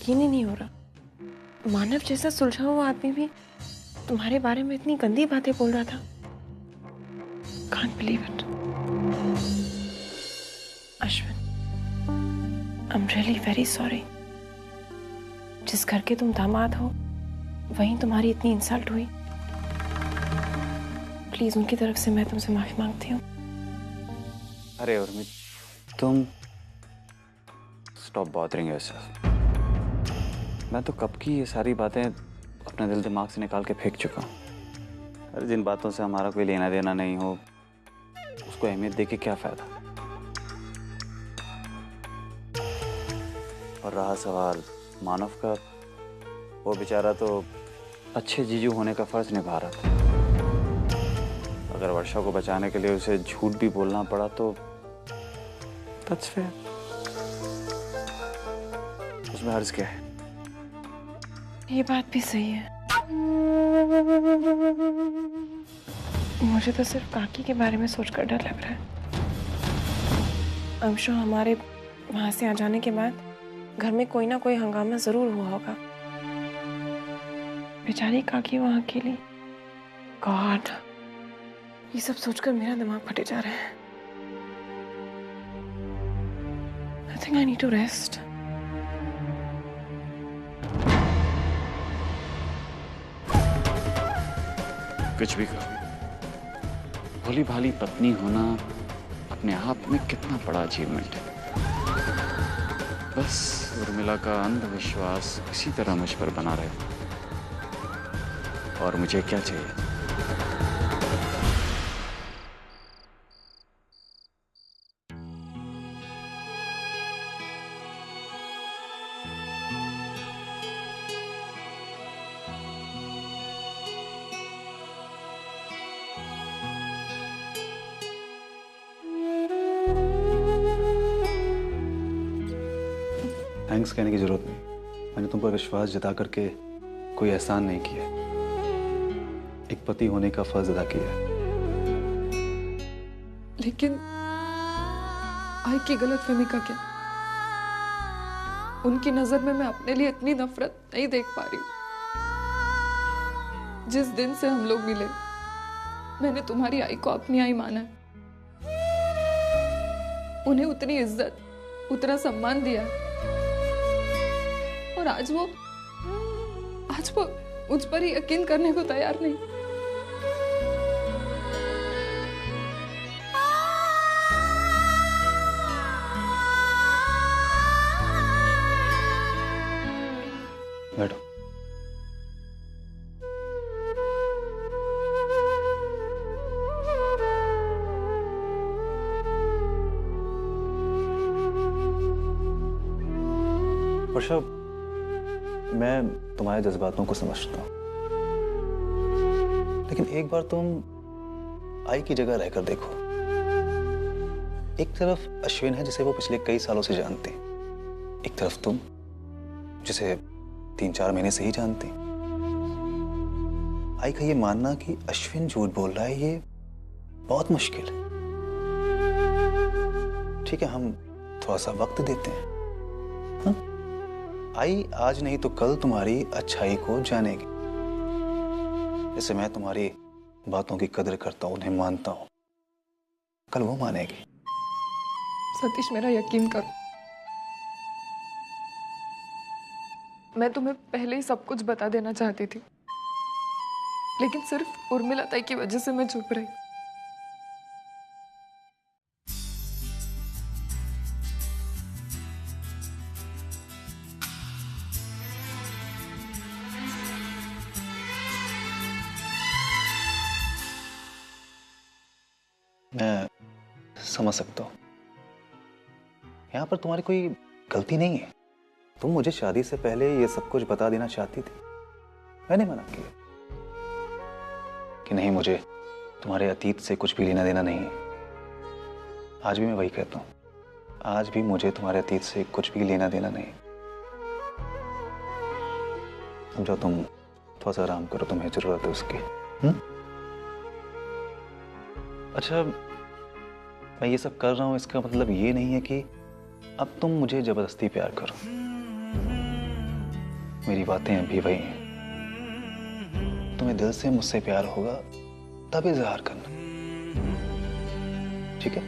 यकीन ही नहीं हो रहा, मानव जैसा सुलझा हुआ आदमी भी तुम्हारे बारे में इतनी गंदी बातें बोल रहा था। Can't believe it. Ashwin, I'm really very sorry. जिस घर के तुम दामाद हो वहीं तुम्हारी इतनी इंसल्ट हुई। प्लीज उनकी तरफ से मैं तुमसे माफी मांगती हूँ। अरे उर्मी, तुम स्टॉप बॉदरिंग योरसेल्फ। मैं तो कब की ये सारी बातें अपने दिल दिमाग से निकाल के फेंक चुका हूँ। अरे जिन बातों से हमारा कोई लेना देना नहीं हो उसको अहमियत देके क्या फायदा। और रहा सवाल मानव का, वो बेचारा तो अच्छे जीजू होने का फर्ज निभा रहा था। अगर वर्षा को बचाने के लिए उसे झूठ भी बोलना पड़ा तो दैट्स फेयर। उसमें हर्ज क्या है? ये बात भी सही है। मुझे तो सिर्फ काकी के बारे में सोचकर डर लग रहा है। I'm sure हमारे वहां से आ जाने के बाद घर में कोई ना कोई हंगामा जरूर हुआ होगा। बेचारी काकी वहां अकेली। गॉड, ये सब सोचकर मेरा दिमाग फटे जा रहा है। I think I need to rest. कुछ भी कहो, भोली भाली पत्नी होना अपने आप में कितना बड़ा अचीवमेंट है। बस उर्मिला का अंधविश्वास इसी तरह मुझ पर बना रहे और मुझे क्या चाहिए। थैंक्स कहने की जरूरत नहीं। मैंने तुम पर विश्वास जता करके कोई एहसान नहीं किया, एक पति होने का फर्ज अदा किया। लेकिन आई की गलतफहमी का क्या? उनकी नजर में मैं अपने लिए इतनी नफरत नहीं देख पा रही हूँ। जिस दिन से हम लोग मिले मैंने तुम्हारी आई को अपनी आई माना है, उन्हें उतनी इज्जत उतना सम्मान दिया, और आज वो मुझ पर ही यकीन करने को तैयार नहीं। बैठो। वर्षा, मैं तुम्हारे जज्बातों को समझता हूँ, लेकिन एक बार तुम आई की जगह रहकर देखो। एक तरफ अश्विन है जिसे वो पिछले कई सालों से जानती, एक तरफ तुम जिसे 3-4 महीने से ही जानती। आई का ये मानना कि अश्विन झूठ बोल रहा है, ये बहुत मुश्किल है। ठीक है, हम थोड़ा सा वक्त देते हैं। हाँ? आई आज नहीं तो कल तुम्हारी अच्छाई को जानेगी। जैसे मैं तुम्हारी बातों की कदर करता हूं, उन्हें मानता हूं, कल वो मानेगी। सतीश, मेरा यकीन करो, मैं तुम्हें पहले ही सब कुछ बता देना चाहती थी, लेकिन सिर्फ उर्मिला ताई की वजह से मैं चुप रही। मैं समझ सकता हूं, यहां पर तुम्हारी कोई गलती नहीं है। तुम मुझे शादी से पहले ये सब कुछ बता देना चाहती थी, मैंने मना किया कि नहीं, मुझे तुम्हारे अतीत से कुछ भी लेना देना नहीं है। आज भी मैं वही कहता हूं, आज भी मुझे तुम्हारे अतीत से कुछ भी लेना देना नहीं। समझो, तुम थोड़ा सा आराम करो, तुम्हें जरूरत है उसकी। अच्छा, मैं ये सब कर रहा हूं, इसका मतलब ये नहीं है कि अब तुम मुझे जबरदस्ती प्यार करो। मेरी बातें अभी वही हैं। तुम्हें दिल से मुझसे प्यार होगा तब इजहार करना, ठीक है?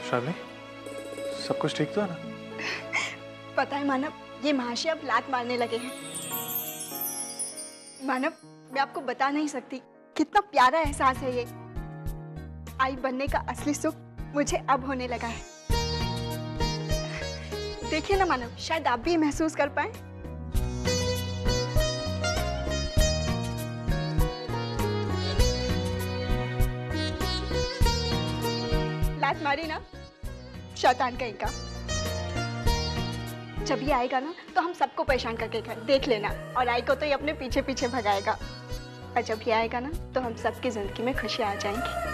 शालिनी, सब कुछ ठीक तो है ना? पता है मानव, ये महाशय अब लात मारने लगे हैं। मानव, मैं आपको बता नहीं सकती कितना प्यारा एहसास है ये। आई बनने का असली सुख मुझे अब होने लगा है। देखिए ना मानव, शायद आप भी महसूस कर पाए। लात मारी ना, शैतान कहीं का। जब ये आएगा ना तो हम सबको परेशान करके देख लेना, और आई को तो ये अपने पीछे पीछे भगाएगा। और जब ये आएगा ना तो हम सबकी जिंदगी में खुशियां आ जाएंगी।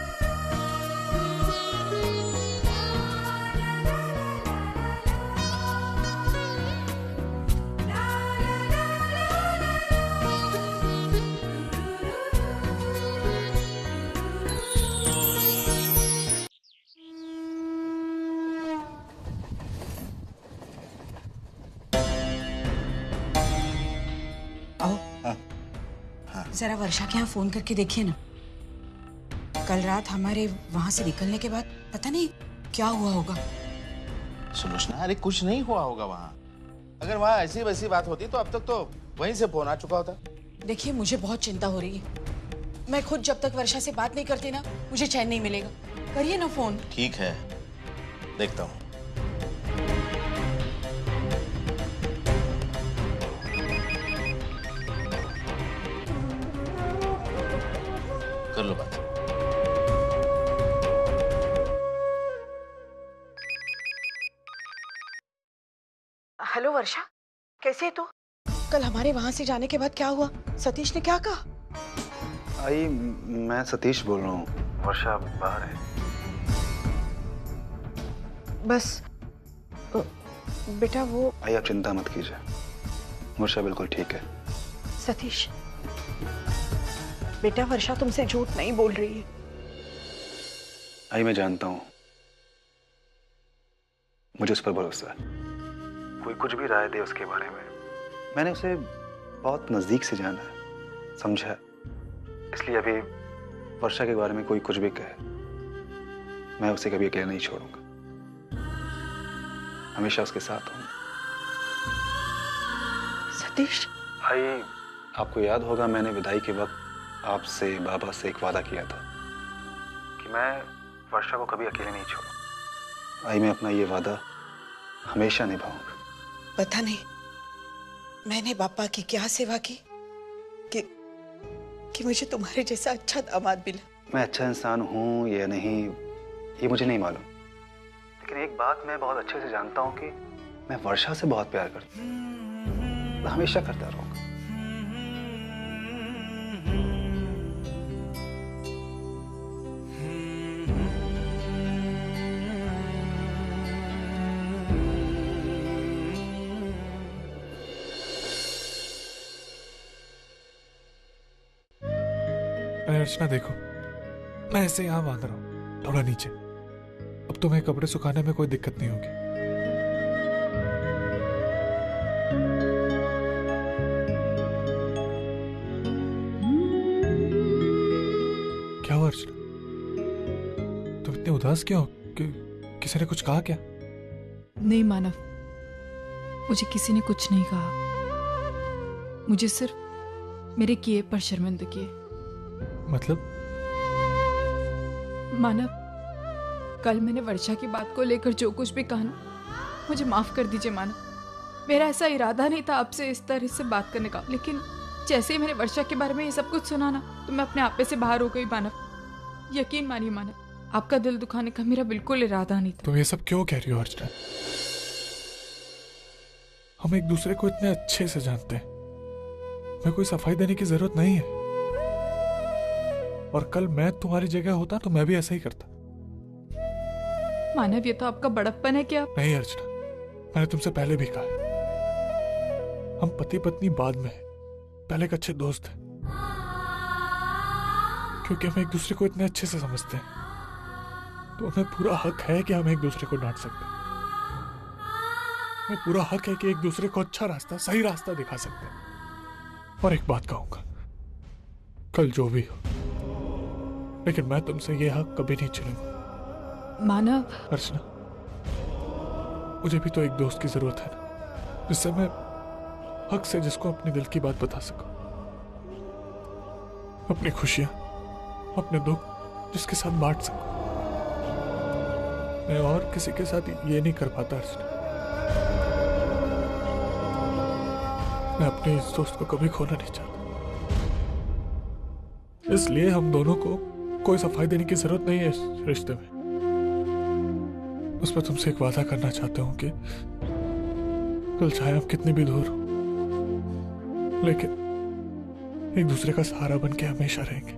जरा वर्षा के यहाँ फोन करके देखिए ना। कल रात हमारे वहां से निकलने के बाद पता नहीं क्या हुआ होगा। सुलोचना, अरे कुछ नहीं हुआ होगा वहाँ। अगर वहाँ ऐसी वैसी बात होती तो अब तक तो वहीं से फोन आ चुका होता। देखिए, मुझे बहुत चिंता हो रही है। मैं खुद जब तक वर्षा से बात नहीं करती ना, मुझे चैन नहीं मिलेगा। करिए ना फोन। ठीक है, देखता हूँ। कर लो बात। हेलो वर्षा, कैसे है तू? कल हमारे वहां से जाने के बाद क्या हुआ? सतीश ने क्या कहा? आई, मैं सतीश बोल रहा हूँ। वर्षा बाहर है। बस बेटा वो आई, आप चिंता मत कीजिए, वर्षा बिल्कुल ठीक है। सतीश बेटा, वर्षा तुमसे झूठ नहीं बोल रही है। आई, मैं जानता हूँ, मुझे उस पर भरोसा है। कोई कुछ भी राय दे उसके बारे में, मैंने उसे बहुत नजदीक से जाना है, समझा। इसलिए अभी वर्षा के बारे में कोई कुछ भी कहे, मैं उसे कभी अकेला नहीं छोड़ूंगा। हमेशा उसके साथ हूँ। सतीश, आई, आपको याद होगा मैंने विदाई के वक्त आपसे, बाबा से एक वादा किया था कि मैं वर्षा को कभी अकेले नहीं छोड़ूंगा। आई, मैं अपना ये वादा हमेशा निभाऊंगा। पता नहीं मैंने पापा की क्या सेवा की कि मुझे तुम्हारे जैसा अच्छा दामाद मिला। मैं अच्छा इंसान हूँ या नहीं ये मुझे नहीं मालूम, लेकिन एक बात मैं बहुत अच्छे से जानता हूँ कि मैं वर्षा से बहुत प्यार करता हूँ, मैं हमेशा करता रहूंगा। अर्चना देखो, मैं ऐसे यहाँ बांध रहा हूँ, थोड़ा नीचे। अब तुम्हें कपड़े सुखाने में कोई दिक्कत नहीं होगी। क्या हुआ अर्चना, तुम इतने उदास क्यों? किसी ने कुछ कहा क्या? नहीं मानव, मुझे किसी ने कुछ नहीं कहा। मुझे सिर्फ मेरे किए पर शर्मिंदगी है। मतलब? मानव, कल मैंने वर्षा की बात को लेकर जो कुछ भी कहा ना, मुझे माफ कर दीजिए मानव। मेरा ऐसा इरादा नहीं था आपसे इस तरह से बात करने का, लेकिन जैसे ही मैंने वर्षा के बारे में ये सब कुछ सुना ना, तो मैं अपने आपे से बाहर हो गई मानव। यकीन मानिए मानव, आपका दिल दुखाने का मेरा बिल्कुल इरादा नहीं था। तुम ये सब क्यों कह रही हो अर्चना? हम एक दूसरे को इतने अच्छे से जानते हैं, मैं कोई सफाई देने की जरूरत नहीं है। और कल मैं तुम्हारी जगह होता तो मैं भी ऐसा ही करता। मानव, ये तो आपका बड़प्पन है क्या? नहीं अर्चना, मैंने तुमसे पहले भी कहा, हम पति पत्नी बाद में हैं, पहले एक अच्छे दोस्त हैं, क्योंकि हम एक दूसरे को इतने अच्छे से समझते हैं, तो हमें पूरा हक है कि हम एक दूसरे को डांट सकते हैं। हमें पूरा हक है कि एक दूसरे को अच्छा रास्ता, सही रास्ता दिखा सकते हैं। और एक बात कहूंगा, कल जो भी हो, लेकिन मैं तुमसे ये हक कभी नहीं छीनूंगा। मानव, अर्चना, मुझे भी तो एक दोस्त की जरूरत है ना, जिससे मैं हक से जिसको अपने दिल की बात बता सकूं, अपनी खुशियां, अपने दुख जिसके साथ बांट सकूं। मैं और किसी के साथ ये नहीं कर पाता अर्चना। मैं अपने इस दोस्त को कभी खोना नहीं चाहता, इसलिए हम दोनों को कोई सफाई देने की जरूरत नहीं है इस रिश्ते में। उस पर तुमसे एक वादा करना चाहता हूं कि कल चाहे हम कितनी भी दूर हो, लेकिन एक दूसरे का सहारा बन के हमेशा रहेंगे।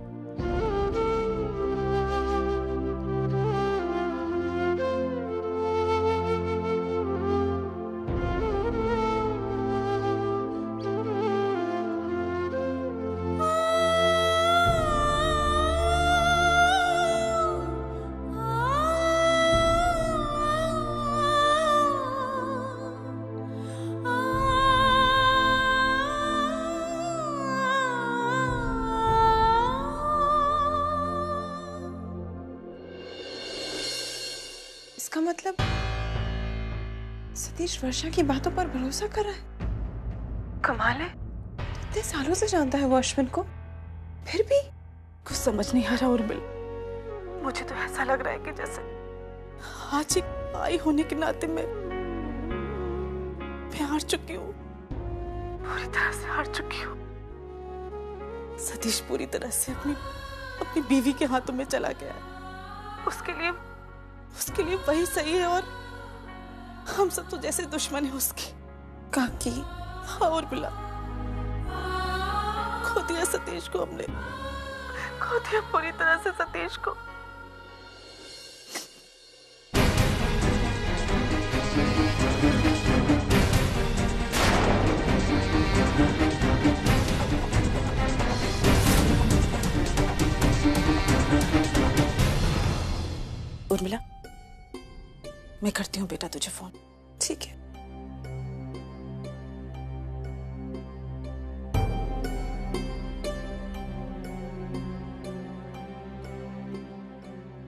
इसका मतलब सतीश वर्षा की बातों पर भरोसा कर रहा है। कमाल है, इतने सालों से जानता है वो अश्विन को, फिर भी कुछ समझ नहीं आ रहा। और मुझे तो ऐसा लग रहा है कि जैसे आज एक आई होने के नाते मैं हार चुकी हूँ, पूरी तरह से हार चुकी हूँ। सतीश पूरी तरह से अपनी बीवी के हाथों में चला गया है। उसके लिए वही सही है, और हम सब तो जैसे दुश्मन है उसके। काकी और बिला, खो दिया सतीश को हमने, खो दिया पूरी तरह से सतीश को। उर्मिला, मैं करती हूँ बेटा तुझे फोन। ठीक है।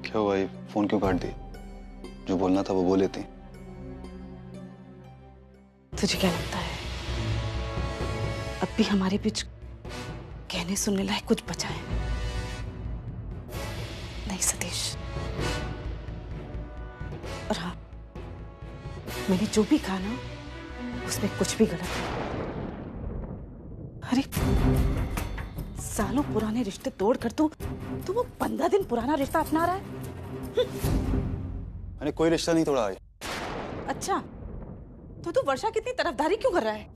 क्या हुआ, ये फोन क्यों काट दी? जो बोलना था वो बोल लेती। तुझे क्या लगता है अब भी हमारे बीच कहने सुनने लायक कुछ बचा है? नहीं सतीश। और हाँ, मैंने जो भी कहा ना उसमें कुछ भी गलत नहीं। अरे सालों पुराने रिश्ते तोड़कर तू वो 15 दिन पुराना रिश्ता अपना रहा है। मैंने कोई रिश्ता नहीं तोड़ा है। अच्छा, तो तू वर्षा की इतनी तरफदारी क्यों कर रहा है?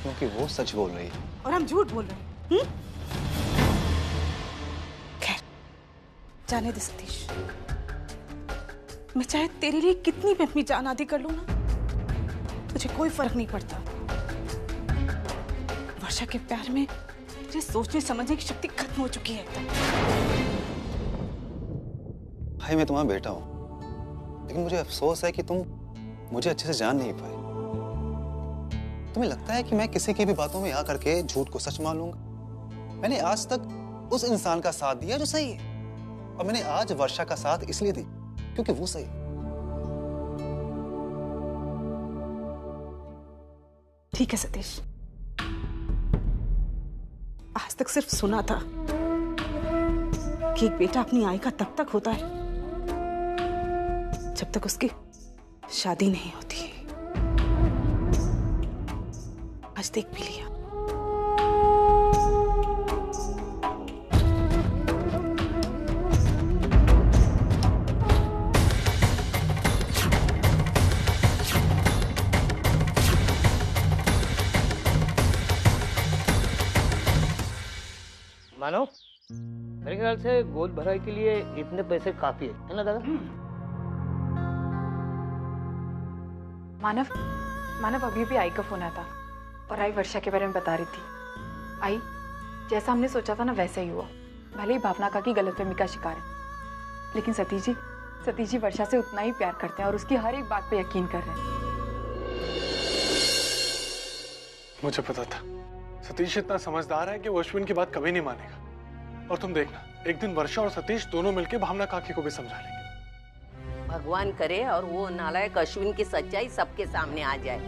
क्योंकि वो सच बोल रही है और हम झूठ बोल रहे हैं। खैर, जाने दे सतीश। मैं चाहे तेरे लिए कितनी भी अपनी जान आदी कर लूं ना, मुझे कोई फर्क नहीं पड़ता। वर्षा के प्यार में तेरे सोचने समझने की शक्ति खत्म हो चुकी है। भाई, मैं तुम्हारा बेटा हूं, लेकिन मुझे अफसोस है कि तुम मुझे अच्छे से जान नहीं पाए। तुम्हें लगता है कि मैं किसी की भी बातों में आ करके झूठ को सच मान लूंगा? मैंने आज तक उस इंसान का साथ दिया जो सही है, और मैंने आज वर्षा का साथ इसलिए दी क्योंकि वो सही। ठीक है सतीश, आज तक सिर्फ सुना था कि एक बेटा अपनी आई का तब तक होता है जब तक उसकी शादी नहीं होती है। आज देख भी लिया। मानो, मेरे ख्याल से गोद भराई के लिए इतने पैसे काफी है ना दादा? मानव अभी भी आई का फोन आया था। और आई वर्षा के बारे में बता रही थी। आई, जैसा हमने सोचा था ना वैसा ही हुआ। भले ही भावना का की गलतफहमी का शिकार है, लेकिन सतीश जी वर्षा से उतना ही प्यार करते हैं और उसकी हर एक बात पे यकीन कर रहे हैं। मुझे पता था सतीश इतना समझदार है कि वो अश्विन की बात कभी नहीं मानेगा। और तुम देखना, एक दिन वर्षा और सतीश दोनों मिलकर भावना काकी को भी समझा लेंगे। भगवान करे और वो नालायक अश्विन की सच्चाई सबके सामने आ जाए।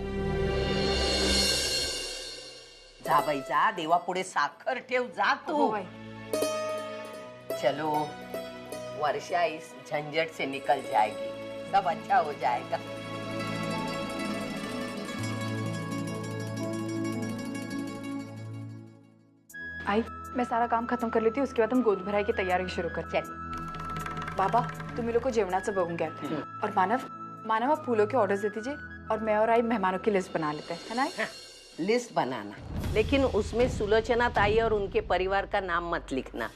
जा भाई जा, देवा पुढे साखर ठेव, जा तू। चलो, वर्षा इस झंझट से निकल जाएगी, सब अच्छा हो जाएगा। आई, मैं सारा काम खत्म कर लेती हूँ, उसके बाद हम गोद भराई की तैयारी शुरू करते हैं। बाबा, तुम्ही लोग को जेवणाचं बघून घ्या और मानव आप फूलों के ऑर्डर्स दे दीजिए और मैं और आई मेहमानों की लिस्ट बना लेते हैं, है ना? लिस्ट बनाना, लेकिन उसमें सुलोचना ताई और उनके परिवार का नाम मत लिखना।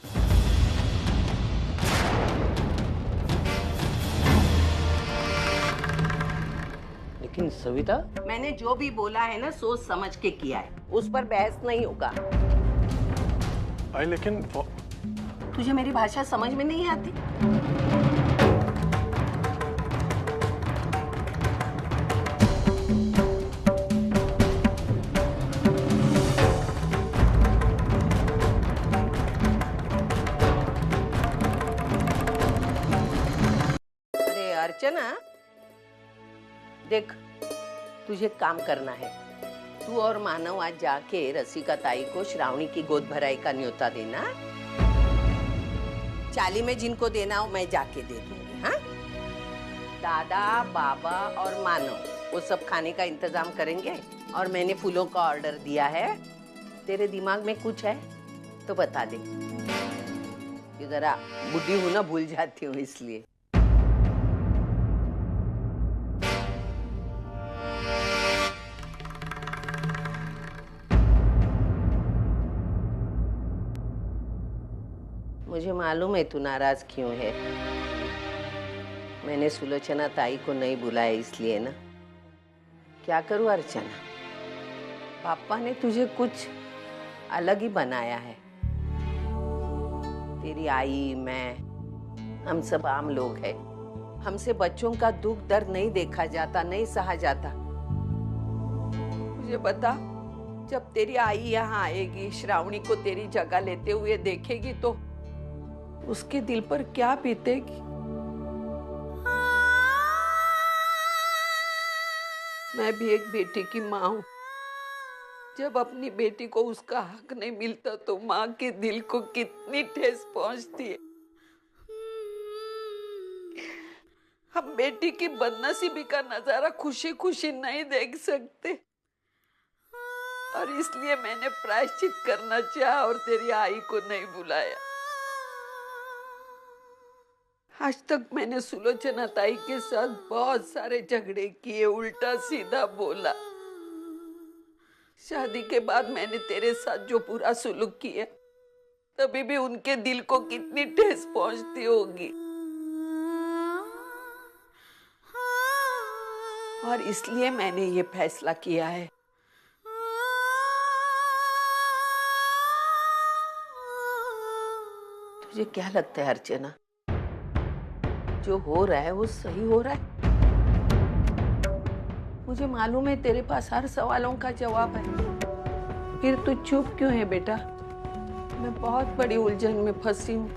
लेकिन सविता, मैंने जो भी बोला है ना सोच समझ के किया है, उस पर बहस नहीं होगा। लेकिन तुझे मेरी भाषा समझ में नहीं आती? अरे अर्चना, देख, तुझे काम करना है। तू और मानव आज जाके रसिका ताई को श्रावणी की गोद भराई का न्योता देना। चाली में जिनको देना हो मैं जाके दे दूंगी। हाँ, दादा, बाबा और मानव वो सब खाने का इंतजाम करेंगे और मैंने फूलों का ऑर्डर दिया है। तेरे दिमाग में कुछ है तो बता दे, कि जरा बुढ़ी हूं ना, भूल जाती हूँ इसलिए। मुझे मालूम है तू नाराज क्यों है। मैंने सुलोचना ताई को नहीं बुलाया इसलिए ना। क्या करूं अर्चना, पापा ने तुझे कुछ अलग ही बनाया है। तेरी आई, मैं, हम सब आम लोग हैं। हमसे बच्चों का दुख दर्द नहीं देखा जाता, नहीं सहा जाता। मुझे बता, जब तेरी आई यहाँ आएगी, श्रावणी को तेरी जगह लेते हुए देखेगी तो उसके दिल पर क्या बीतेगी? मैं भी एक बेटी की माँ हूँ। जब अपनी बेटी को उसका हक नहीं मिलता तो माँ के दिल को कितनी ठेस पहुँचती है। हम बेटी की बदनसीबी का नजारा खुशी खुशी नहीं देख सकते और इसलिए मैंने प्रायश्चित करना चाहा और तेरी आई को नहीं बुलाया। आज तक मैंने सुलोचना ताई के साथ बहुत सारे झगड़े किए, उल्टा सीधा बोला। शादी के बाद मैंने तेरे साथ जो बुरा सुलूक किया, तभी भी उनके दिल को कितनी ठेस पहुंचती होगी। और इसलिए मैंने ये फैसला किया है, तुझे क्या लगता है अर्चना, जो हो रहा है वो सही हो रहा है? मुझे मालूम है तेरे पास हर सवालों का जवाब है, फिर तू चुप क्यों है बेटा? मैं बहुत बड़ी उलझन में फंसी हूँ।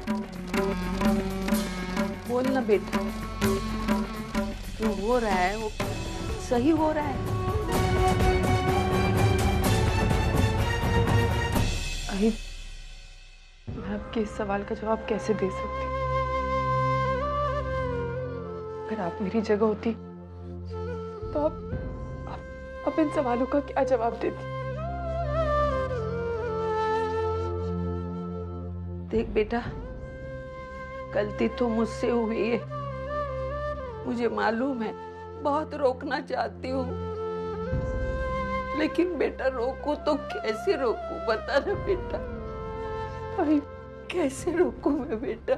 बोल ना बेटा, जो हो रहा है वो सही हो रहा है? अभी मैं आपके इस सवाल का जवाब कैसे दे सकती? अगर आप मेरी जगह होती तो आप इन सवालों का क्या जवाब देती? देख बेटा, गलती तो मुझसे हुई है, मुझे मालूम है, बहुत रोकना चाहती हूँ, लेकिन बेटा रोकूं तो कैसे रोकूं, बता ना बेटा, कैसे रोकूं मैं बेटा?